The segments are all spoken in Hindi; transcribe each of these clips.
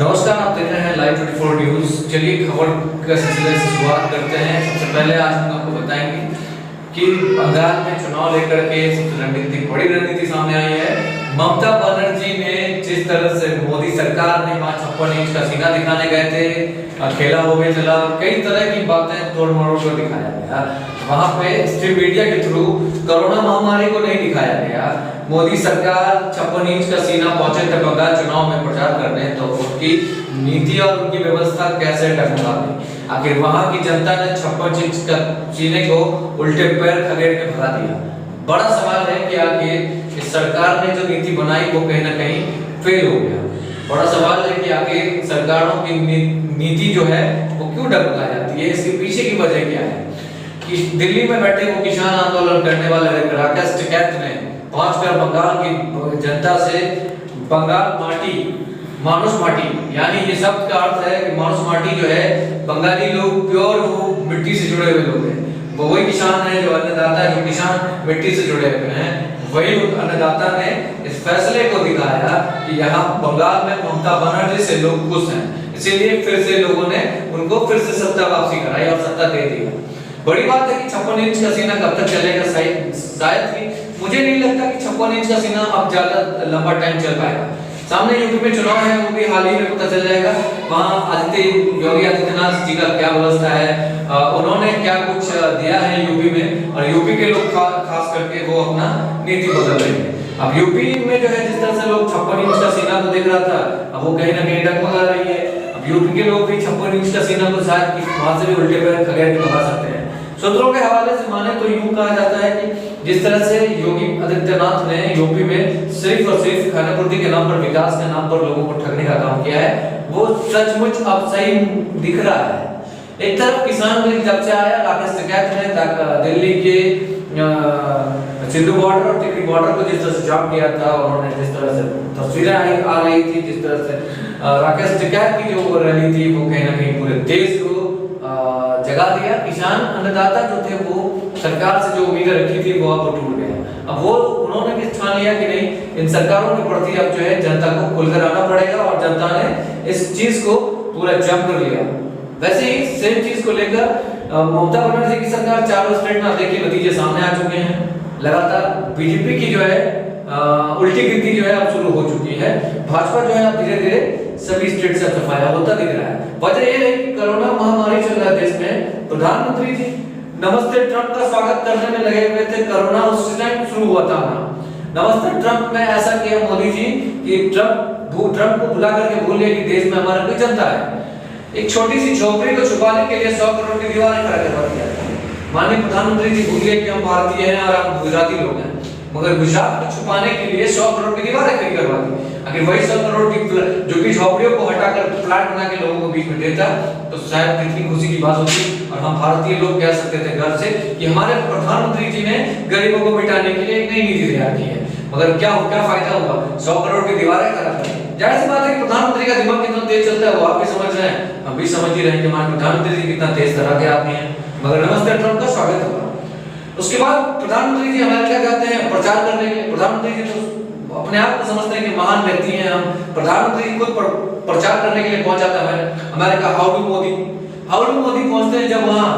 नमस्कार, आप देख रहे हैं लाइव 24 न्यूज। चलिए खबर का सिलसिले से शुरुआत करते हैं। सबसे पहले आज हम आपको बताएंगे कि बंगाल में चुनाव लेकर के सबसे बड़ी रणनीति सामने आई है। ममता बनर्जी ने जिस तरह से मोदी सरकार ने 56 इंच का सीना दिखाने गए थे, खेला हो गया चला, कई तरह की बातें तोड़ मरोड़ कर दिखाया गया। वहां पे स्ट्रीम मीडिया के थ्रू कोरोना महामारी को नहीं दिखाया गया। मोदी सरकार 56 इंच का सीना पहुंचे थे बंगाल चुनाव में प्रचार करने, तो उनकी नीति और उनकी व्यवस्था कैसे डगमगा गई। आखिर वहां की जनता ने 56 इंच का सीने को उल्टे पैर खदेड़ के भगा दिया। बड़ा सवाल है कि आखिर इस सरकार ने जो नीति बनाई वो कहीं ना कहीं फेल हो गया। बड़ा सवाल है कि आखिर सरकारों की नीति जो है वो क्यों डगमगा जाती है, इसके पीछे की वजह क्या है। कि दिल्ली में बैठे वो किसान आंदोलन करने वाले राकेश टिकैत ने पहुंचकर बंगाल की जनता से बंगाल माटी, मानुष माटी, यानी ये शब्द का अर्थ है कि मानुष माटी जो है, बंगाली लोग प्योर वो मिट्टी से जुड़े हुए लोग हैं। वो वही किसान है जो अन्नदाता है, जो किसान मिट्टी से जुड़े हुए हैं। वही अन्नदाता ने इस फैसले को दिखाया कि यहाँ बंगाल में ममता बनर्जी से लोग खुश हैं, इसीलिए फिर से लोगों ने उनको फिर से सत्ता वापसी कराई और सत्ता दे दी। बड़ी बात है कि 56 इंच का सीना कब तक चलेगा, शायद ही, मुझे नहीं लगता कि 56 इंच का सीना अब ज्यादा लंबा टाइम चल पाएगा। सामने यूपी में चुनाव है, वो भी हाल ही में पता चल जाएगा वहां योगी आदित्यनाथ जी का क्या व्यवस्था है, उन्होंने क्या कुछ दिया है यूपी में, और यूपी के लोग खास करके वो अपना नीति बदल रहे हैं। अब यूपी में जो है जिस तरह से लोग 56 इंच का सीना को देख रहा था, अब वो कहीं ना कहीं डगमगा रही है। अब यूपी के लोग भी 56 इंच का सीना को शायद वहां से भी उल्टे पैर खदेड़ के भगा सकते हैं। सूत्रों के हवाले से माने तो यूं कहा जाता है कि जिस तरह से योगी आदित्यनाथ ने यूपी में सिर्फ और सिर्फ खानापूर्ति के नाम पर, विकास के नाम पर लोगों को ठगने का काम किया है, वो सचमुच अब सही दिख रहा है। एक तरफ किसान बिल जब से आया, राकेश टिकैत ने दिल्ली के सिंधु बॉर्डर और टिकरी बॉर्डर को जिस तरह से जाम किया था, उन्होंने जिस तरह से तस्वीरें आ रही थी, जिस तरह से राकेश टिकैत की जो रैली थी वो कहीं ना कहीं पूरे देश को जगा दिया। किसान अन्नदाता जो थे वो सरकार से जो उम्मीदें रखी थी वो अब टूट गए। अब वो उन्होंने भी ठान लिया कि नहीं, इन सरकारों के प्रति अब जो है जनता को खुलकर आना पड़ेगा, और जनता ने इस चीज को पूरा जम कर लिया। वैसे ही सेम चीज को लेकर ममता बनर्जी की सरकार चारों स्टेट में देखिए नतीजे सामने आ चुके हैं। लगातार बीजेपी की जो है उल्टी गिनती जो है अब शुरू हो चुकी है। भाजपा जो है अब धीरे धीरे सभी स्टेट से सफाया होता दिख रहा है। वजह यह है कि कोरोना महामारी चल रहा है देश में। प्रधानमंत्री जी नमस्ते ट्रंप का स्वागत करने में लगे हुए थे, कोरोना उस टाइम शुरू हुआ था ना। नमस्ते ट्रंप में ऐसा किया मोदी जी कि ट्रंप को बुला करके बोलिए कि देश में हमारा कोई जनता है। एक छोटी सी झोपड़ी को छुपाने के लिए 100 करोड़ की दीवारें खड़ा करवा दिया। माननीय प्रधानमंत्री जी भूलिए कि हम भारतीय हैं और हम गुजराती लोग हैं, मगर गुजरात को छुपाने के लिए 100 करोड़ की दीवारें खड़ी करवा दी। अगर वही 100 करोड़ की जो कि झोपड़ियों को हटाकर फ्लैट बना के लोगों को बीच में देता, तो शायद कितनी खुशी की बात होती, और हम भारतीय लोग कह सकते थे गर्व से कि हमारे प्रधानमंत्री जी ने गरीबों को मिटाने के लिए एक नई नीति तैयार की है। मगर क्या फायदा हुआ, 100 करोड़ की दीवारें खड़ा कर दी। जाहिर सी बात है कि प्रधानमंत्री का दिमाग कितना तेज चलता है वो आप भी समझ रहे हैं, हम भी समझ ही रहे हैं कि हमारे प्रधानमंत्री जी कितना तेज तरह के आदमी हैं। मगर नमस्ते ट्रंप का स्वागत हुआ। उसके बाद प्रधानमंत्री जी अमेरिका जाते हैं प्रचार करने के लिए। प्रधानमंत्री जी तो अपने आप को समझते हैं कि महान व्यक्ति हैं हम। प्रधानमंत्री जी खुद प्रचार करने के लिए पहुंच जाता है अमेरिका। हाउ डू मोदी पहुंचते हैं जब वहां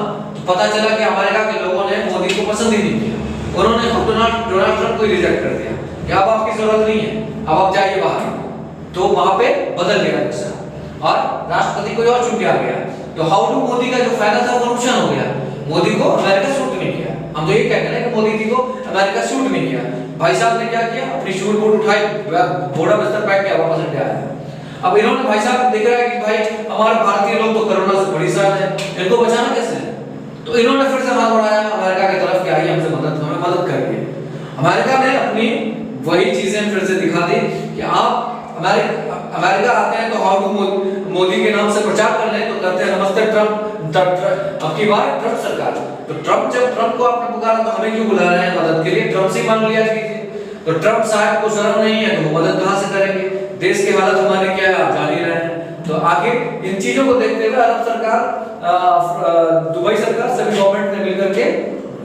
पता चला कि अमेरिका के लोगों ने मोदी को पसंद ही नहीं किया। उन्होंने डोनाल्ड ट्रंप को रिजेक्ट कर दिया कि अब आपकी जरूरत नहीं है, अब आप जाइए बाहर। तो वहां पे बदल गया नक्शा और राष्ट्रपति कोई और चुन के आ गया। तो हाउ डू मोदी का जो फायदा था वो नुकसान हो गया। मोदी को अमेरिका सूट नहीं किया। हम तो ये कह रहे हैं कि मोदी जी को अमेरिका सूट नहीं किया। भाई साहब ने क्या किया, अपनी शूट बूट उठाई, घोड़ा बिस्तर पैक किया, वापस इंडिया आया। अब इन्होंने भाई साहब देख रहा है कि भाई हमारे भारतीय लोग तो कोरोना से बड़ी साथ है, इनको बचाना कैसे है। तो इन्होंने फिर से हाथ बढ़ाया अमेरिका की तरफ कि आइए हमसे हमें मदद करिए। अमेरिका ने अपनी वही चीजें फिर से दिखा दी कि आप अमेरिका आते हैं तो हाउ डू मोदी के नाम से प्रचार कर लें, तो कहते हैं नमस्ते ट्रंप। अब की बार ट्रंप सरकार। तो ट्रंप को आपने पुकारा तो हमें क्यों बुला रहे हैं मदद के लिए, ट्रंप से मान लिया कीजिए। तो ट्रंप साहब को शर्म नहीं है तो वो मदद कहां से करेंगे। देश की हालत हमारी क्या है आप जान ही रहे हैं। तो आगे इन चीजों को देखते हुए अरब सरकार, दुबई सरकार, सभी गवर्नमेंट ने मिलकर के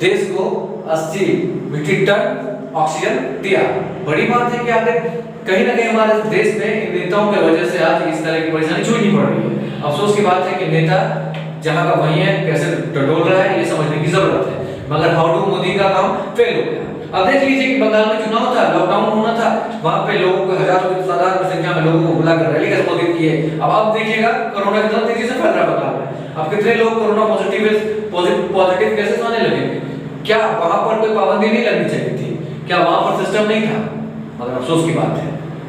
देश को 80 मीट्रिक टन ऑक्सीजन दिया। बड़ी बात है कि आगे कहीं ना कहीं हमारे देश में इन नेताओं की वजह से आज इस तरह की परेशानी झेलनी पड़ रही है। अफसोस की बात है कि नेता जहां का वही है, कैसे टटोल रहा है ये समझने की जरूरत है। मगर हाउ डू मोदी का काम फेल हो गया। अब देख लीजिए कि बंगाल में चुनाव था, लॉकडाउन होना था, वहां पे लोगों को हजारों की तादाद में संख्या में लोगों को बुलाकर रैली संबोधित की है। अब आप देखिएगा कोरोना कितना तेजी से फैल रहा है बंगाल में। अब कितने लोग कोरोना पॉजिटिव केसेस आने लगे। क्या वहां पर कोई पाबंदी नहीं लगनी चाहिए थी? क्या वहां पर सिस्टम नहीं था? मगर अफसोस की बात है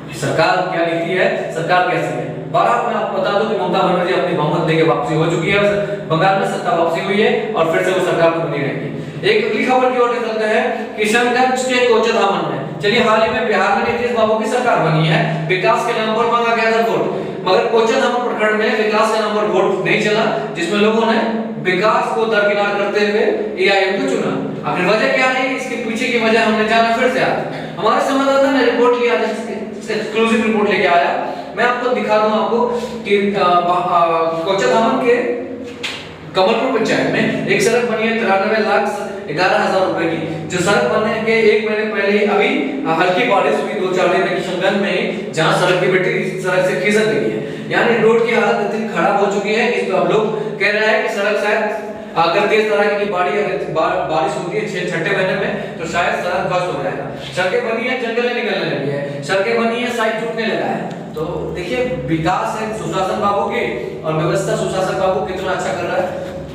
कि सरकार क्या नीति है, सरकार कैसी है। बारात में आपको बता दूं कि ममता बनर्जी अपनी बहुमत लेके वापसी हो चुकी है, बंगाल में सत्ता वापसी हुई है और फिर से वो सरकार को बनी रहेगी। एक अगली खबर की ओर चलते हैं किशनगंज के कोचधामन में। चलिए, हाल ही में बिहार में नीतीश बाबू की सरकार बनी है, विकास के नाम पर मांगा गया था वोट, मगर कोचधामन प्रखंड में विकास के नाम पर वोट नहीं चला, जिसमें लोगों ने विकास को दरकिनार करते हुए एआईएम को चुना। आखिर वजह क्या है, इसके पीछे की वजह हमने जाना फिर से आज हमारे संवाददाता ने रिपोर्ट लिया, एक्सक्लूसिव रिपोर्ट लेके आया। मैं आपको दिखा दूं आपको कि कोचधामन के कमलपुर पंचायत में एक सड़क बनी है 93,11,000 रुपए की, जो सड़क बनने के 1 महीने पहले ही अभी हल्की बारिश हुई 2-4 दिन में किशनगंज में, जहां सड़क की मिट्टी सड़क से खिसक गई है। यानी रोड की हालत इतनी खराब हो चुकी है कि अब लोग कह रहे हैं कि सड़क शायद अगर तेज तरह की बारिश होती है छठे महीने में तो शायद सड़क ध्वस्त हो जाएगा। सड़कें बनी है, जंगलें निकलने लगी है, सड़कें बनी है, साइड टूटने लगा है। तो देखिए, विकास है सुशासन बाबू की और व्यवस्था सुशासन बाबू कितना अच्छा कर रहा है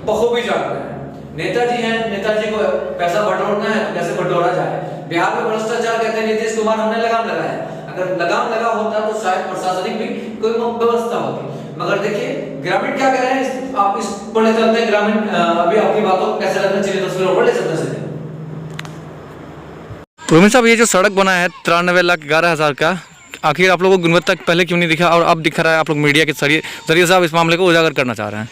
बखूबी जान रहे हैं। नेताजी हैं, नेताजी को पैसा बटोरना है तो कैसे बटोरा जाए। बिहार में भ्रष्टाचार कहते हैं नीतीश कुमार, हमने लगाम लगाया। अगर लगाम लगा होता तो शायद प्रशासनिक भी कोई व्यवस्था होती। मगर देखिए ग्रामीण क्या कह रहे हैं, आप इस पर चलते हैं। ग्रामीण अभी अपनी बातों को कैसे रखना चाहिए तस्वीरों पर ले चलते हैं। रोमिन साहब, ये जो सड़क बना है 93,11,000 का, आखिर आप लोगों को गुणवत्ता पहले क्यों नहीं दिखा और अब दिख रहा है? आप लोग मीडिया के जरिए साहब इस मामले को उजागर करना चाह रहे हैं।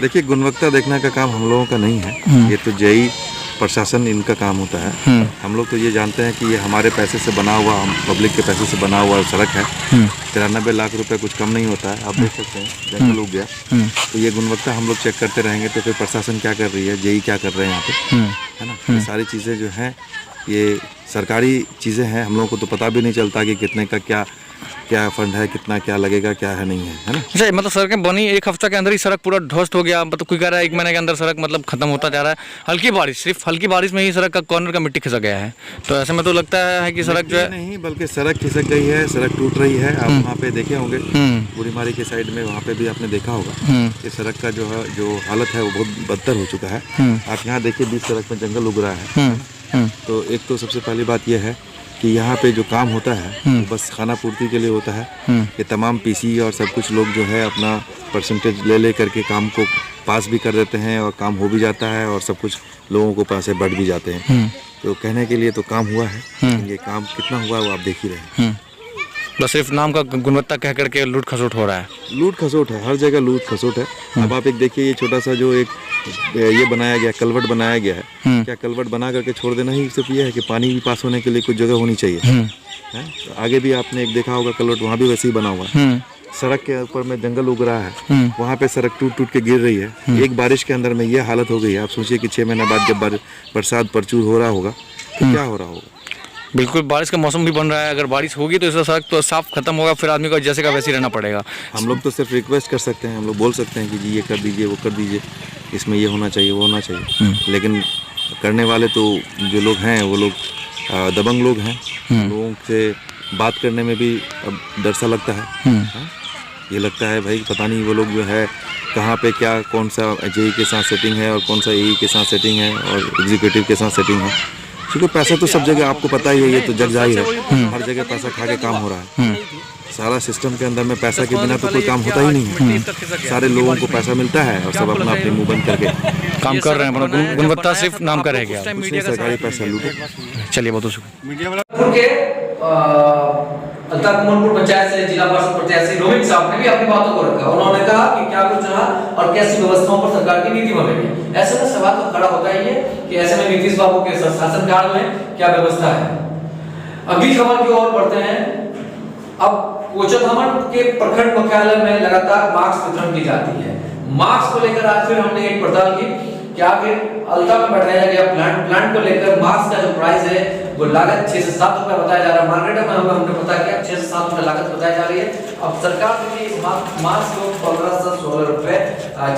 देखिए, गुणवत्ता देखने का काम हम लोगों का नहीं है, ये तो जेई प्रशासन इनका काम होता है। हम लोग तो ये जानते हैं कि ये हमारे पैसे से बना हुआ, हम पब्लिक के पैसे से बना हुआ सड़क है। 93 लाख रुपए कुछ कम नहीं होता है। आप देख सकते हैं जंगल उग गया, तो ये गुणवत्ता हम लोग चेक करते रहेंगे तो फिर प्रशासन क्या कर रही है, जेई क्या कर रहे हैं यहाँ पे, है ना। ये सारी चीज़ें जो हैं ये सरकारी चीज़ें हैं, हम लोगों को तो पता भी नहीं चलता कि कितने का क्या फंड है, कितना क्या लगेगा, क्या है नहीं है ना। अच्छा, मतलब सड़कें बनी 1 हफ्ते के अंदर ही सड़क पूरा ध्वस्त हो गया, मतलब कोई कह रहा है 1 महीने के अंदर सड़क मतलब खत्म होता जा रहा है। हल्की बारिश, सिर्फ हल्की बारिश में ही सड़क का कॉर्नर का मिट्टी खिसक गया है, तो ऐसे में तो लगता है कि सड़क जो है नहीं बल्कि सड़क खिसक गई है, सड़क टूट रही है। आप वहाँ पे देखे होंगे बुरीमारी के साइड में, वहाँ पे भी आपने देखा होगा कि सड़क का जो हालत है वो बहुत बदतर हो चुका है। आप यहाँ देखिए बीच सड़क में जंगल उग रहा है। तो एक तो सबसे पहली बात यह है कि यहाँ पे जो काम होता है वो बस खाना पूर्ति के लिए होता है। ये तमाम पीसी और सब कुछ लोग जो है अपना परसेंटेज ले करके काम को पास भी कर देते हैं और काम हो भी जाता है और सब कुछ लोगों को पैसे बढ़ भी जाते हैं। तो कहने के लिए तो काम हुआ है, ये काम कितना हुआ है वो आप देख ही रहे हैं। बस सिर्फ नाम का गुणवत्ता कह करके लूट खसोट हो रहा है। लूट खसोट है, हर जगह लूट खसोट है। अब आप एक देखिए, ये छोटा सा जो एक ये बनाया गया, कलवट बनाया गया है, क्या कलवट बना करके छोड़ देना ही सिर्फ ये है कि पानी भी पास होने के लिए कुछ जगह होनी चाहिए है? तो आगे भी आपने एक देखा होगा कलवट, वहाँ भी वैसे ही बना हुआ है। सड़क के ऊपर में जंगल उग रहा है, वहाँ पे सड़क टूट के गिर रही है। एक बारिश के अंदर में ये हालत हो गई है। आप सोचिए कि 6 महीने बाद जब बरसात प्रचुर हो रहा होगा तो क्या हो रहा होगा। बिल्कुल, बारिश का मौसम भी बन रहा है, अगर बारिश होगी तो इसका सड़क तो साफ खत्म होगा, फिर आदमी को जैसे का वैसे ही रहना पड़ेगा। हम लोग तो सिर्फ रिक्वेस्ट कर सकते हैं, हम लोग बोल सकते हैं कि जी ये कर दीजिए, वो कर दीजिए, इसमें ये होना चाहिए, वो होना चाहिए। लेकिन करने वाले तो जो लोग हैं वो लोग दबंग लोग हैं। लोगों से बात करने में भी अब डर सा लगता है। ये लगता है भाई पता नहीं वो लोग जो है कहाँ पे क्या कौन सा जेई के साथ सेटिंग है और कौन सा एई के साथ सेटिंग है और एग्जीक्यूटिव के साथ सेटिंग है। क्योंकि पैसा तो सब जगह आपको पता ही है, ये तो जग जाहिर है, हर जगह पैसा खा के काम हो रहा है। सारा सिस्टम के अंदर में पैसा के बिना तो कोई काम होता ही नहीं है। सारे लोगों को पैसा मिलता है और सब अपना अपने मुंह बंद करके काम कर रहे हैं। गुणवत्ता सिर्फ नाम का रह गया, सरकारी पैसा लूटो। चलिए बहुत शुक्रिया। अलता कुमरपुर पंचायत से जिला परिषद प्रत्याशी रोहित साहब ने भी अपनी बातों को रखा। उन्होंने कहा कि क्या कुछ रहा और कैसी व्यवस्थाओं पर सरकार की नीति बनेगी। ऐसे में सवाल तो खड़ा होता ही है कि ऐसे में नीतीश बाबू के शासनकाल में क्या व्यवस्था है। अगली खबर की ओर बढ़ते हैं। अब कोचधामन के प्रखंड मुख्यालय में लगातार मास्क वितरण की जाती है। मास्क को लेकर आज फिर हमने एक पड़ताल की कि आखिर अलता में बैठाया गया प्लांट को लेकर मास्क का जो प्राइस है वो लागत 6 से 7 रुपए बताया जा रहा है। मार्केट में हमने पता किया 6 से 7 रुपए लागत बताई जा रही है। अब सरकार देखिए इस मास्क को 15 से 16 रुपए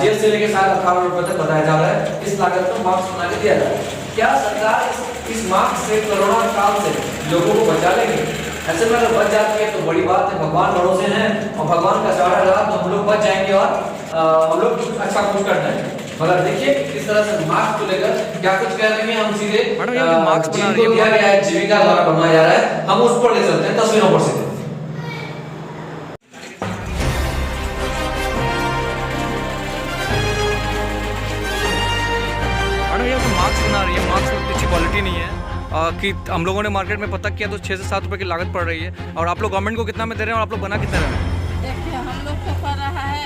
जेल से लेके 18 रुपए तक बताया जा रहा है। इस लागत को मास्क बना के दिया जा रहा है। क्या सरकार इस मास्क से कोरोना काल से लोगों को बचा लेंगे? ऐसे में अगर बच जाती है तो बड़ी बात है, भगवान भरोसे हैं और भगवान का सहारा रहा तो हम लोग बच जाएंगे और हम लोग अच्छा कुछ कर जाएंगे। मगर देखिए किस तरह से मास्क को लेकर क्या कुछ कह रहे हैं हम सीधे मास्क बना रही दिया गया है, जीविका द्वारा बनाया जा रहा है, हम उस पर ले चलते हैं तस्वीरों पर सीधे। मैडम ये मास्क बना रही है, मास्क की अच्छी क्वालिटी नहीं है कि हम लोगों ने मार्केट में पता किया तो 6 से 7 रुपए की लागत पड़ रही है। और आप लोग गवर्नमेंट को कितना में दे रहे हैं और आप लोग बना कितना रहे हैं? देखिए हम लोग को पड़ रहा है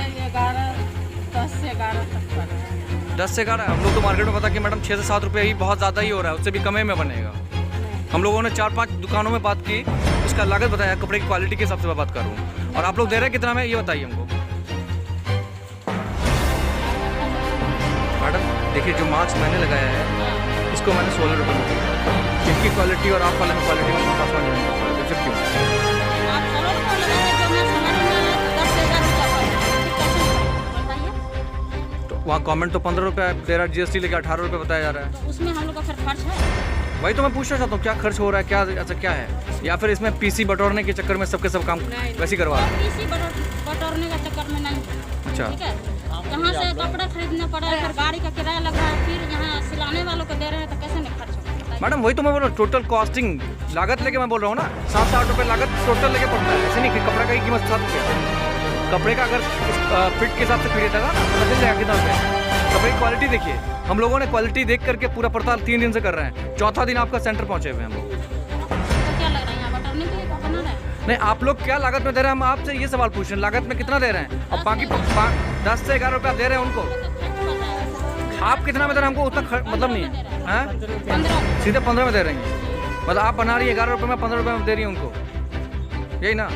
10 से 11 तक पड़ रहा है। 10 से 11 हम लोग तो मार्केट में पता कि मैडम 6 से 7 रुपये ही बहुत ज़्यादा ही हो रहा है, उससे भी कम में बनेगा। हम लोगों ने 4-5 दुकानों में बात की, उसका लागत बताया, कपड़े की क्वालिटी के हिसाब से मैं बात कर रहा हूँ। और आप लोग दे रहे हैं कितना में, ये बताइए हमको। मैडम देखिए जो मास्क मैंने लगाया है इसको मैंने 16 रुपये में दिया। इनकी क्वालिटी और आप वाले में क्वालिटी में आसमान जमीन का फर्क है, सिर्फ क्यों? आप 16 रुपये लगाते जो मैं समझ में 10 से 11 रुपये बताइए। तो वहाँ गवर्नमेंट तो 15 रुपये दे रहा है, GST लेके 18 रुपये बताया जा रहा है। तो उसमें हम लोग का फिर खर्च है। वही तो मैं पूछना चाहता हूँ क्या खर्च हो रहा है, क्या ऐसा क्या है, या फिर इसमें PC बटोरने के चक्कर में सबके सब काम वैसे ही करवा रहा है? पीसी बटोरने का चक्कर में नहीं, अच्छा। ठीक है। कहाँ से कपड़ा खरीदना पड़ा है, फिर गाड़ी का किराया लग रहा है, फिर यहाँ सिलाने वालों को दे रहे हैं तो कैसे नहीं खर्च होगा बताइए। मैडम वही तो मैं बोल रहा हूँ, टोटल कॉस्टिंग लागत लेके मैं बोल रहा हूँ ना, 7-8 रुपये लागत टोटल लेके पड़ता है। ऐसे नहीं कि कपड़ा की कीमत 7 रुपये, कपड़े का अगर फिट के हिसाब से खरीदेगा ना तो मिल जाएगा कितना रुपये। कपड़े की क्वालिटी देखिए, हम लोगों ने क्वालिटी देख करके पूरा पड़ताल 3 दिन से कर रहे हैं, चौथा दिन आपका सेंटर पहुँचे हुए हैं हम लोग। तो क्या लग रहा है यहाँ बटोरने के लिए बना रहा है? नहीं आप लोग क्या लागत में दे रहे हैं, हम आपसे ये सवाल पूछ रहे हैं, लागत में कितना दे रहे हैं? अब बाकी 10 से 11 रुपया दे रहे हैं उनको, आप कितना में दे रहे हैं? हमको उतना मतलब नहीं है, हाँ? 15 सीधे 15 में दे रहे हैं, मतलब आप बना रही है 11 रुपये में, 15 रुपये में दे रही है उनको, यही ना?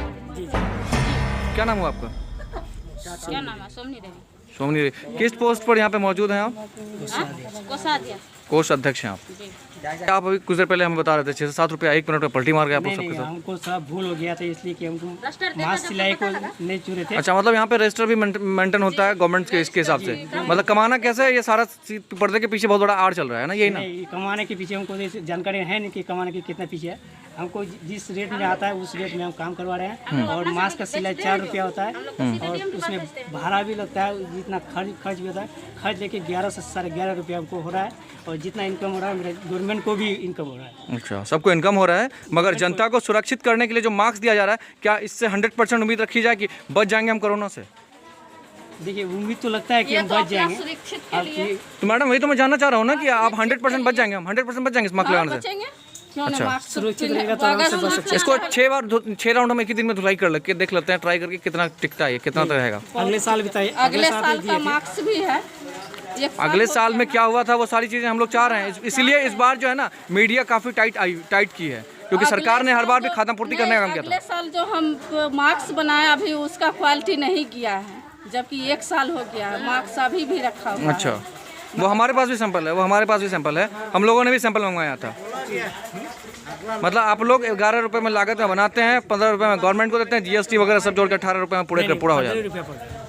क्या नाम हुआ आपका? क्या नाम है? सोमनी देवी। सोमनी, किस पोस्ट पर यहाँ पे मौजूद हैं आप? कोषाध्यक्ष। कोष अध्यक्ष हैं आप। जी। आप अभी कुछ देर पहले हमें बता रहे थे 6 से 7 रुपया 1 मिनट में पलटी मार गया आप लोग नहीं सबके साथ। हमको सब भूल हो गया था इसलिए कि हमको रजिस्टर देखा मास्क जब सिलाई को पता लगा। नहीं चुरे थे। अच्छा मतलब यहाँ पे रजिस्टर भी मेंटेन होता है गवर्नमेंट के इसके हिसाब से, मतलब कमाना कैसे है ये सारा पर्दे के पीछे बहुत बड़ा आड़ चल रहा है ना, यही ना? नहीं कमाने के पीछे हमको जैसे जानकारी है नहीं कि कमाने के कितना पीछे है। हमको जिस रेट में आता है उस रेट में हम काम करवा रहे हैं। और मास्क का सिलाई 4 रुपया होता है और उसमें भाड़ा भी लगता है, जितना खर्च भी होता है, खर्च लेके 11 से 11.5 रुपया हमको हो रहा है। और जितना इनकम हो रहा है मेरे गवर्नमेंट को भी इनकम हो रहा है। अच्छा सबको इनकम हो रहा है, मगर जनता को सुरक्षित करने के लिए जो मास्क दिया जा रहा है, क्या इससे 100% उम्मीद रखी जाए कि बच जाएंगे हम कोरोना से? देखिए उम्मीद तो लगता है कि हम बच जाएंगे। सुरक्षित के लिए तो मैडम वही तो मैं जानना चाह रहा हूँ ना कि आप 100% बच जाएंगे, हम 100% बच जाएंगे इस मास्क लगाने से? बचेंगे क्यों नहीं? अच्छा। मास्क सुरक्षित रहेगा तो आराम से बच सकते हैं। इसको 6 राउंड हम एक ही दिन में धुलाई कर लेके देख लेते हैं, ट्राई करके कितना टिकता है, कितना तो रहेगा। अगले साल भी अगले साल का मार्क्स भी है। अगले साल में क्या हुआ था वो सारी चीज़ें हम लोग चाह रहे हैं, इसीलिए इस बार जो है ना मीडिया काफ़ी टाइट की है, क्योंकि सरकार ने हर बार भी खाद्य पूर्ति करने का काम किया अगले था। साल जो हम मार्क्स बनाया अभी उसका क्वालिटी नहीं किया है, जबकि 1 साल हो गया है, मार्क्स अभी भी रखा हुआ है। अच्छा वो हमारे पास भी सैंपल है, वो हमारे पास भी सैंपल है, हम लोगों ने भी सैंपल मंगवाया था। मतलब आप लोग 11 रुपये में लागत में बनाते हैं, 15 रुपये में गवर्नमेंट को देते हैं, GST वगैरह सब जोड़ के 18 रुपये में पूरा हो जाता है।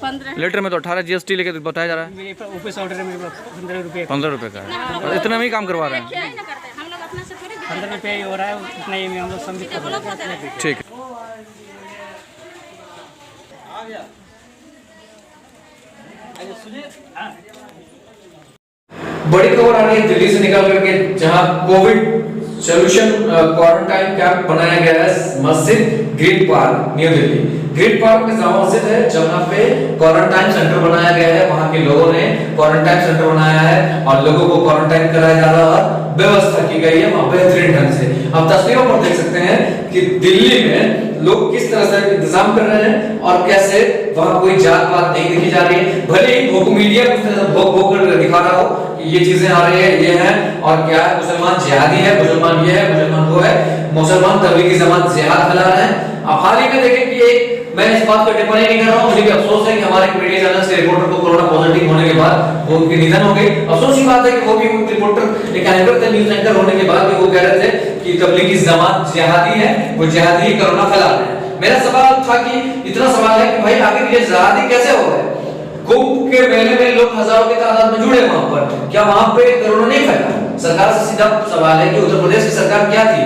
15 लीटर में तो 18 GST लेके बताया जा रहा है, मेरे ऑफिस ऑर्डर में 15 रुपये 15 रुपये का है, और इतना में ही काम करवा रहे हैं। क्या ही ना करते हैं हम लोग अपने से थोड़ी 15 रुपये ही हो रहा है, उतना ही में हम लोग समझ कर रहे हैं। ठीक है। बड़ी खबर आ रही है दिल्ली से निकल करके, जहां कोविड सोल्यूशन क्वारंटाइन कैंप बनाया गया है मस्जिद green park new Delhi. Green park में जामा मस्जिद है जहां पे क्वारंटाइन सेंटर बनाया गया है, वहां के लोगों ने क्वारंटाइन सेंटर बनाया है और लोगों को क्वारंटाइन कराया जा रहा है, व्यवस्था की गई है वहां बेहतरीन ढंग से। आप तस्वीरों पर देख सकते हैं कि दिल्ली में लोग किस तरह से इंतजाम कर रहे हैं और कैसे वहां कोई जात पात नहीं देखी जा रही है। भले ही भोग मीडिया कुछ तरह से भोग कर दिखा रहा हो कि ये चीजें आ रही है, ये है और क्या है, मुसलमान जिहादी है, मुसलमान ये है, मुसलमान वो है, मुसलमान तबलीगी जमात जिहाद फैला रहे हैं। अब हाल ही में देखें कि एक मैं इस बात पर टिप्पणी नहीं कर रहा हूँ, मुझे भी अफसोस है कि हमारे मीडिया चैनल से रिपोर्टर को कोरोना पॉजिटिव होने के बाद वो उनकी निधन हो गई। अफसोस की बात है कि वो भी रिपोर्टर एक एंकर थे, न्यूज एंकर होने के बाद भी वो कह रहे थे कि तबलीगी जमात जिहादी है, वो जिहादी कोरोना फैला रहे हैं। मेरा सवाल था कि इतना सवाल है कि भाई आखिर ये जिहादी कैसे हो गए? कुंभ के मेले में लोग हजारों की तादाद में जुड़े वहां पर, क्या वहां पे कोरोना नहीं फैला? सरकार से सीधा सवाल है कि उत्तर प्रदेश की सरकार क्या थी,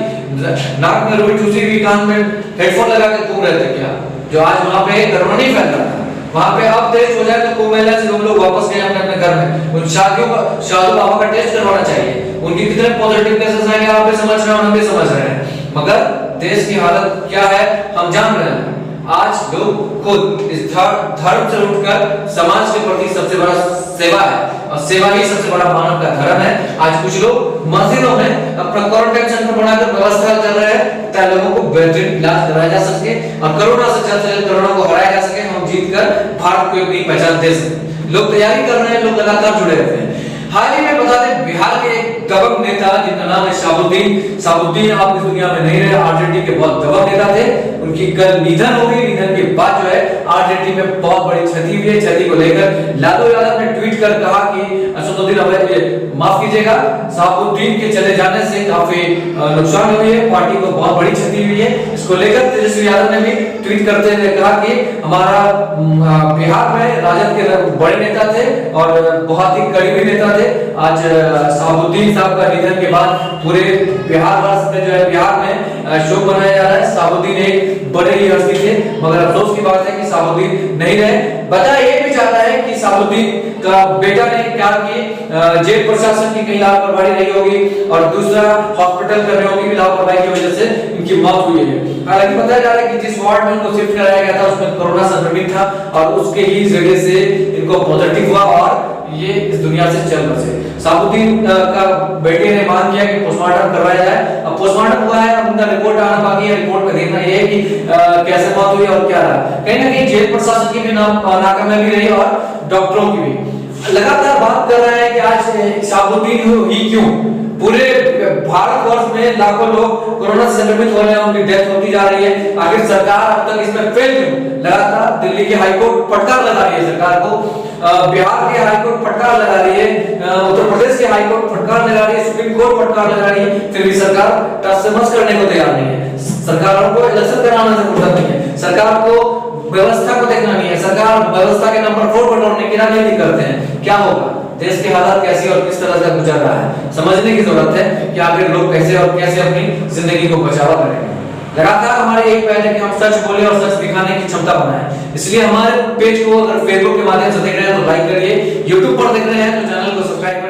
नाक में रुई चूसी हुई, कान में हेडफोन लगा के घूम रहे थे क्या, जो आज वहां पे कोरोना नहीं फैल रहा था? वहां पे अब टेस्ट हो जाए तो कुंभ मेले से लोग वापस गए अपने अपने घर में। उन शादियों बाबा का टेस्ट करवाना चाहिए, उनके कितने पॉजिटिव केसेस आएंगे आप भी समझ रहे हैं, हम भी समझ रहे हैं, मगर देश की हालत क्या है हम जान रहे हैं। आज लोग खुद इस धर्म से उठकर समाज के प्रति सबसे बड़ा सेवा है, और सेवा ही सबसे बड़ा मानव का धर्म है। आज कुछ लोग मस्जिदों में अपना क्वारंटाइन सेंटर बनाकर व्यवस्था कर रहे हैं ताकि लोगों को बेहतरीन इलाज कराया जा सके और कोरोना से जल्द से जल्द कोरोना को हराया जा सके, हम जीतकर भारत को अपनी पहचान दे सके। लोग तैयारी कर रहे हैं, लोग लगातार जुड़े रहते हैं। हाल ही में बता दें बिहार के एक दबंग नेता जिनका नाम है शहाबुद्दीन आप इस दुनिया में नहीं रहे, आरजेडी के बहुत दबंग नेता थे, उनकी कल निधन हो गई। निधन के बाद जो है आरजेडी में बहुत बड़ी क्षति हुई है। क्षति को लेकर लालू यादव ने ट्वीट कर कहा कि असदुद्दीन अवैध माफ कीजिएगा, शहाबुद्दीन के चले जाने से काफी नुकसान हुई है, पार्टी को बहुत बड़ी क्षति हुई है। इसको लेकर तेजस्वी यादव ने भी ट्वीट करते हुए कहा कि हमारा बिहार में राजद के बड़े नेता थे और बहुत ही करीबी नेता थे। आज शहाबुद्दीन साहब का निधन के बाद पूरे बिहार वर्ष में जो है बिहार में शोक मनाया जा रहा है। शहाबुद्दीन एक बड़े ही हस्ती थे, मगर अफसोस की बात है कि शहाबुद्दीन नहीं रहे। बताया ये भी जाता है कि शहाबुद्दीन का बेटा ने क्या की जेल प्रशासन की कहीं लापरवाही रही होगी और दूसरा हॉस्पिटल कर रहे होगी, लापरवाही की वजह से इनकी मौत हुई है। हालांकि बताया जा रहा है कि जिस वार्ड में उनको शिफ्ट कराया गया था उसमें कोरोना संक्रमित था और उसके ही जरिए से इनको पॉजिटिव हुआ और ये इस दुनिया से चल बसे। शहाबुद्दीन का बेटे ने मांग किया कि पोस्टमार्टम करवाया जाए। अब पोस्टमार्टम हुआ है, अब उनका रिपोर्ट आना बाकी है। रिपोर्ट में देखना ये है कि कैसे मौत हुई और क्या रहा। कहीं ना कहीं जेल प्रशासन की भी नाकामयाबी रही और डॉक्टरों की भी। लगातार बात कर रहे हैं कि आज शहाबुद्दीन ही क्यों, पूरे भारतवर्ष में लाखों लोग कोरोना से संक्रमित हो रहे हैं, उनकी डेथ होती जा रही है। आखिर सरकार अब तक इसमें फेल क्यों? लगातार दिल्ली की हाईकोर्ट फटकार लगा रही है सरकार को, बिहार की हाईकोर्ट फटकार लगा रही है, उत्तर प्रदेश की हाईकोर्ट फटकार लगा रही है, सुप्रीम कोर्ट फटकार लगा रही है, फिर भी सरकार टस से मस करने को तैयार नहीं है। सरकारों को इलेक्शन कराने से फुर्सत नहीं है, सरकार को व्यवस्था को देखना नहीं है, सरकार व्यवस्था के नंबर 4 बटोरने की राजनीति करते हैं। क्या होगा? देश की हालत कैसी और किस तरह से गुजर रहा है, समझने की जरूरत है कि आखिर लोग कैसे और कैसे अपनी जिंदगी को बचावा करेंगे। लगातार हमारे एक पहले कि हम सच बोले और सच दिखाने की क्षमता बनाएं, इसलिए हमारे पेज को अगर फेसबुक के माध्यम से देख रहे हैं तो लाइक करिए, यूट्यूब पर देख रहे हैं तो चैनल को सब्सक्राइब